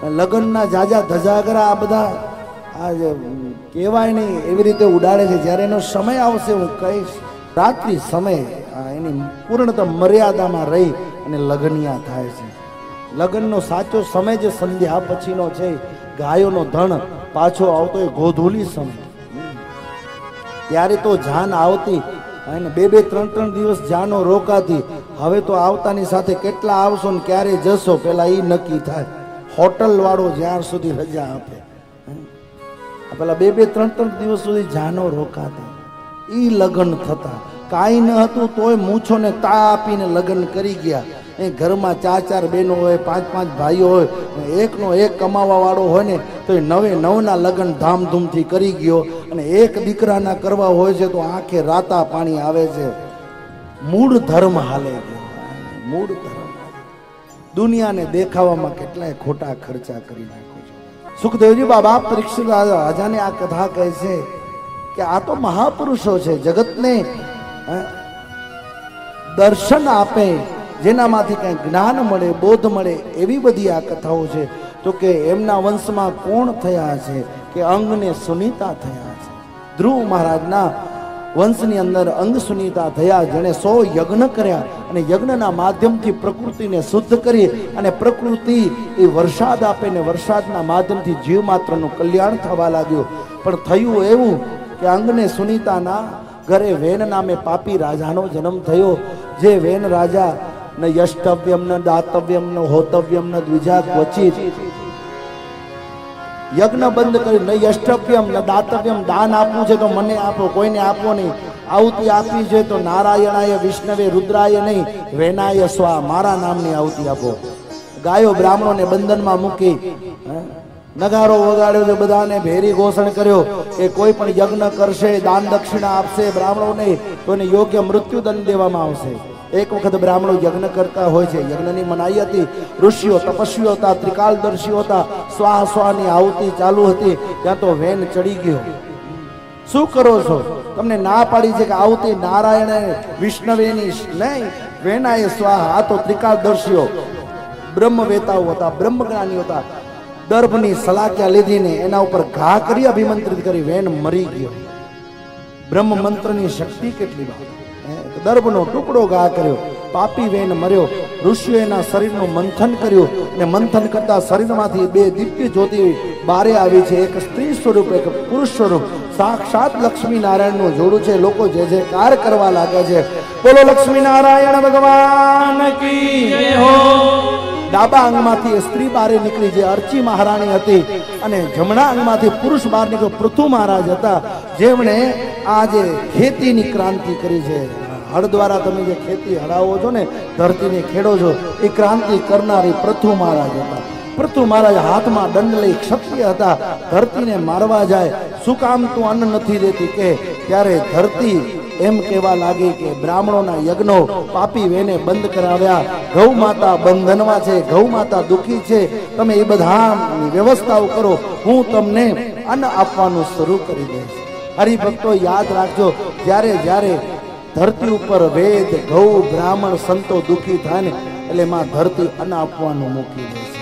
લગ્નના જાજા ધજાગરા આ બધા આ કહેવાય નહીં એવી રીતે ઉડાડે છે. જ્યારે એનો સમય આવશે હું કહીશ, રાત્રિ સમય એની પૂર્ણતમ મર્યાદામાં રહી અને લગ્નિયા થાય છે. લગ્નનો સાચો સમય જે સંધ્યા પછીનો છે, ગાયોનો ધણ પાછો આવતો એ ગોધૂલી સમય. ત્યારે તો જાન આવતી અને 2-3 દિવસ જાનો રોકાતી. હવે તો આવતાની સાથે કેટલા આવશો ને ક્યારે જશો પેલા એ નક્કી થાય. હોટલ વાળો જ્યાં સુધી રજા આપે, પેલા 2-3 દિવસ સુધી જાનો રોકાતા, ઈ લગ્ન થતા. કાંઈ ન હતું તોય મૂછો ને તા આપીને લગ્ન કરી ગયા. એ ઘરમાં 4 બહેનો હોય, 5 ભાઈઓ હોય, એકનો એક કમાવા વાળો હોય ને તો એ 9 લગ્ન ધામધૂમથી કરી ગયો. અને એક દીકરાના કરવા હોય છે તો આંખે રાતા પાણી આવે છે. મૂળ ધર્મ હાલે ગયો, મૂળ ધર્મ. દુનિયાને દેખાવામાં કેટલાય ખોટા ખર્ચા કરી નાખો છો. સુખદેવજી બાબા પરીક્ષિત રાજાને આ કથા કહે છે કે આ તો મહાપુરુષો છે, જગતને દર્શન આપે, જેનામાંથી કંઈ જ્ઞાન મળે, બોધ મળે, એવી બધી આ કથાઓ છે. તો કે એમના વંશમાં કોણ થયા છે કે અંગને સુનીતા થયા છે. ધ્રુવ મહારાજના વંશની અંદર અંગ સુનીતા થયા, જેણે 100 યજ્ઞ કર્યા અને યજ્ઞના માધ્યમથી પ્રકૃતિને શુદ્ધ કરી અને પ્રકૃતિ એ વરસાદ આપે ને વરસાદના માધ્યમથી જીવ માત્રનું કલ્યાણ થવા લાગ્યું. પણ થયું એવું કે અંગને સુનીતાના ઘરે વેન નામે પાપી રાજાનો જન્મ થયો. જે વેન રાજા ન યષ્ટવ્યમ ન દાતવ્યમ ન હોતવ્યમ ન દ્વિજા ક્વચિત, યજ્ઞ બંધ કર્યું. ન યષ્ટવ્યમ ન દાતવ્યમ, દાન આપવું છે તો મને આપો, કોઈને આપો નહીં. આહુતિ આપવી છે તો નારાયણાય વિષ્ણવે રુદ્રાય નહીં, વેનાય સ્વા, મારા નામની આહુતિ આપો. ગાયો બ્રાહ્મણોને બંધનમાં મૂકી, નગારો વગાડ્યો છે, બધાને ભેરી ઘોષણ કર્યો કે કોઈ પણ યજ્ઞ કરશે, દાન દક્ષિણા આપશે બ્રાહ્મણોને તો એને યોગ્ય મૃત્યુદંડ દેવામાં આવશે. એક વખત બ્રાહ્મણો યજ્ઞ કરતા હોય છે, યજ્ઞની મનાઈ હતી. ઋષિઓ તપસ્વીઓ હતા, ત્રિકાલદર્શીઓ હતા, સ્વાની આહુતિ ચાલુ હતી. ત્યાં તો વેન ચડી ગયો. શું કરો છો? તમને ના પાડી છે કે આહુતિ નારાયણ વિષ્ણવેની નહીં, વેનાય સ્વાહા. આ તો ત્રિકાલદર્શીઓ બ્રહ્મવેતાઓ હતા, બ્રહ્મજ્ઞાનીઓ હતા. દર્ભની સલાક્યા લીધીને એના ઉપર ઘા કરી અભિમંત્રિત કરી વેન મરી ગયો. બ્રહ્મ મંત્રની શક્તિ કેટલી! દર્ભનો ટુકડો ઘા કર્યો, પાપી વેન મર્યો. ઋષિઓ એના શરીરનું મંથન કર્યું અને મંથન કરતા શરીરમાંથી 2 દિવ્ય જ્યોતિ બારે આવી છે. એક સ્ત્રી સ્વરૂપ, એક પુરુષ સ્વરૂપ. સાક્ષાત લક્ષ્મી નારાયણનું જોડું છે. લોકો જે કાર કરવા લાગે છે. બોલો લક્ષ્મી નારાયણ ભગવાન કી જય હો. ડાબા અંગમાંથી એ સ્ત્રી બહાર નીકળી, જે અર્ચી મહારાણી હતી, અને જમણા અંગમાંથી પુરુષ બહાર નીકળ્યો, પૃથુ મહારાજ હતા, જેમણે આ જે ખેતીની ક્રાંતિ કરી છે. હળ દ્વારા તમે જે ખેતી હળાવો છો ને, ધરતીને ખેડો છો, એ ક્રાંતિ કરનારી પૃથુ મહારાજ હતા. પૃથુ મહારાજ હાથમાં દંડ લઈ ક્ષત્રિય હતા. ધરતીને મારવા જાય, શું કામ તું અન્ન નથી દેતી કે? ત્યારે ધરતી એમ કહેવા લાગી કે બ્રાહ્મણોના યજ્ઞો પાપી વેને બંધ કરાવ્યા, ગૌ માતા બંધનમાં છે, ગૌ માતા દુઃખી છે, તમે એ બધાની વ્યવસ્થાઓ કરો, હું તમને અન્ન આપવાનું શરૂ કરી દઈશ. હરિભક્તો યાદ રાખજો, જ્યારે ધરતી ઉપર વેદ, ગૌ, બ્રાહ્મણ, સંતો દુઃખી થાય ને એટલે માં ધરતી અન્ન આપવાનું મૂકી દે છે.